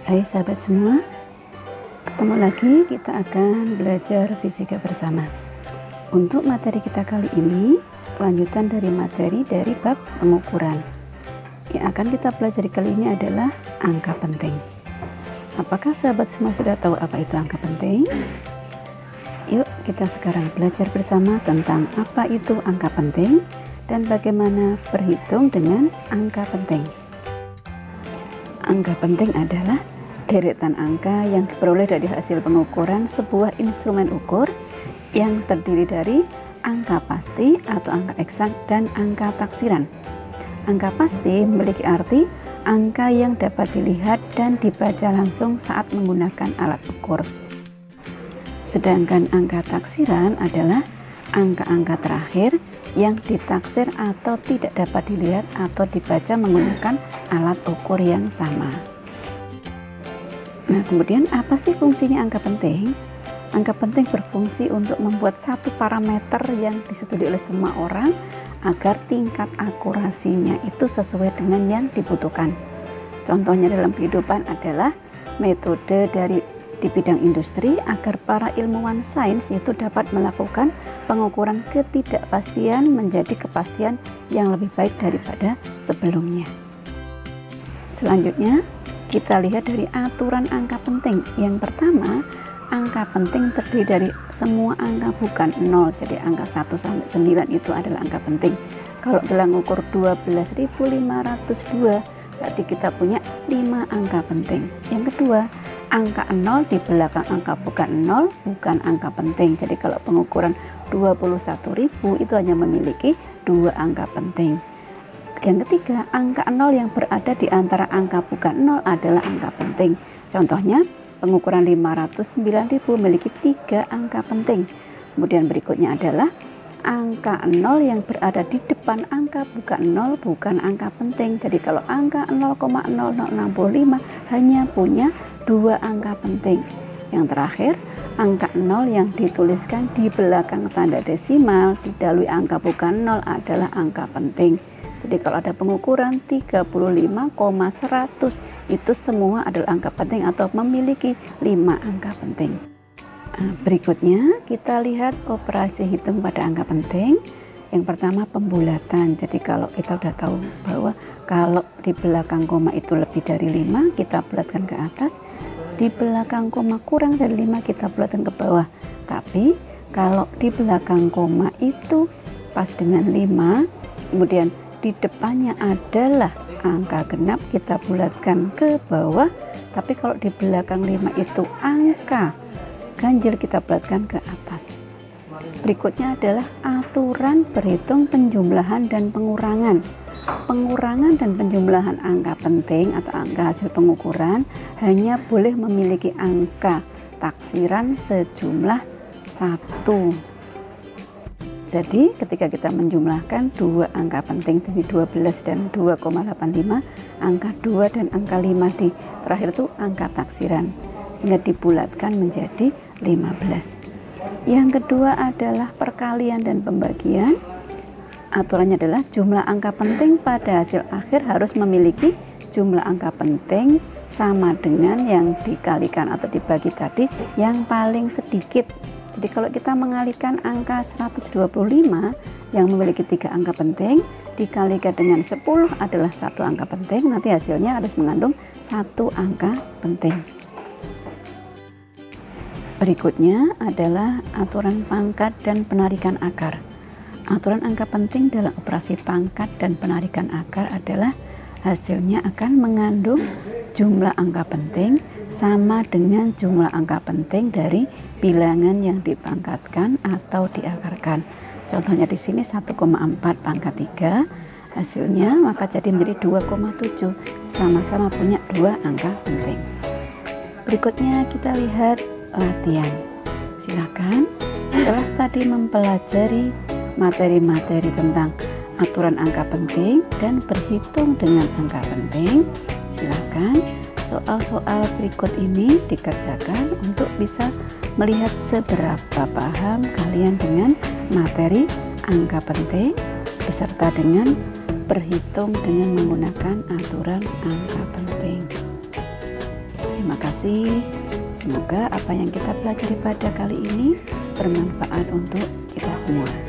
Hai sahabat semua, ketemu lagi kita akan belajar fisika bersama. Untuk materi kita kali ini, lanjutan dari materi dari bab pengukuran. Yang akan kita pelajari kali ini adalah angka penting. Apakah sahabat semua sudah tahu apa itu angka penting? Yuk kita sekarang belajar bersama tentang apa itu angka penting dan bagaimana berhitung dengan angka penting. Angka penting adalah deretan angka yang diperoleh dari hasil pengukuran sebuah instrumen ukur yang terdiri dari angka pasti atau angka eksak dan angka taksiran. Angka pasti memiliki arti angka yang dapat dilihat dan dibaca langsung saat menggunakan alat ukur. Sedangkan angka taksiran adalah angka-angka terakhir yang ditaksir atau tidak dapat dilihat atau dibaca menggunakan alat ukur yang sama. Nah, kemudian apa sih fungsinya angka penting? Angka penting berfungsi untuk membuat satu parameter yang disetujui oleh semua orang agar tingkat akurasinya itu sesuai dengan yang dibutuhkan. Contohnya dalam kehidupan adalah metode di bidang industri agar para ilmuwan sains itu dapat melakukan pengukuran ketidakpastian menjadi kepastian yang lebih baik daripada sebelumnya. Selanjutnya, kita lihat dari aturan angka penting. Yang pertama, angka penting terdiri dari semua angka bukan 0. Jadi angka 1 sampai 9 itu adalah angka penting. Kalau dalam ukur 12.502, berarti kita punya 5 angka penting. Yang kedua, angka 0 di belakang angka bukan 0 bukan angka penting. Jadi kalau pengukuran 21.000 itu hanya memiliki 2 angka penting. Yang ketiga, angka 0 yang berada di antara angka bukan 0 adalah angka penting. Contohnya, pengukuran 509.000 memiliki 3 angka penting. Kemudian berikutnya adalah angka 0 yang berada di depan angka bukan 0 bukan angka penting. Jadi kalau angka 0,0065 hanya punya 2 angka penting. Yang terakhir, angka 0 yang dituliskan di belakang tanda desimal didahului angka bukan 0 adalah angka penting. Jadi kalau ada pengukuran 35,100 itu semua adalah angka penting atau memiliki 5 angka penting. Nah, berikutnya kita lihat operasi hitung pada angka penting. Yang pertama pembulatan. Jadi kalau kita sudah tahu bahwa kalau di belakang koma itu lebih dari 5 kita bulatkan ke atas, di belakang koma kurang dari 5 kita bulatkan ke bawah. Tapi kalau di belakang koma itu pas dengan 5, kemudian di depannya adalah angka genap, kita bulatkan ke bawah. Tapi kalau di belakang 5 itu angka ganjil, kita bulatkan ke atas. Berikutnya adalah aturan berhitung penjumlahan dan pengurangan. Pengurangan dan penjumlahan angka penting atau angka hasil pengukuran hanya boleh memiliki angka taksiran sejumlah 1. Jadi ketika kita menjumlahkan 2 angka penting dari 12 dan 2,85, angka 2 dan angka 5 di terakhir itu angka taksiran, sehingga dibulatkan menjadi 15. Yang kedua adalah perkalian dan pembagian. Aturannya adalah jumlah angka penting pada hasil akhir harus memiliki jumlah angka penting sama dengan yang dikalikan atau dibagi tadi yang paling sedikit. Jadi kalau kita mengalikan angka 125 yang memiliki 3 angka penting dikalikan dengan 10 adalah 1 angka penting, nanti hasilnya harus mengandung 1 angka penting. Berikutnya adalah aturan pangkat dan penarikan akar. Aturan angka penting dalam operasi pangkat dan penarikan akar adalah hasilnya akan mengandung jumlah angka penting sama dengan jumlah angka penting dari bilangan yang dipangkatkan atau diakarkan. Contohnya di sini 1,4 pangkat 3, hasilnya maka jadi menjadi 2,7, sama-sama punya 2 angka penting. Berikutnya kita lihat latihan. Silakan setelah tadi mempelajari materi-materi tentang aturan angka penting dan berhitung dengan angka penting, silakan soal-soal berikut ini dikerjakan untuk bisa melihat seberapa paham kalian dengan materi angka penting beserta dengan berhitung dengan menggunakan aturan angka penting. Terima kasih. Semoga apa yang kita pelajari pada kali ini bermanfaat untuk kita semua.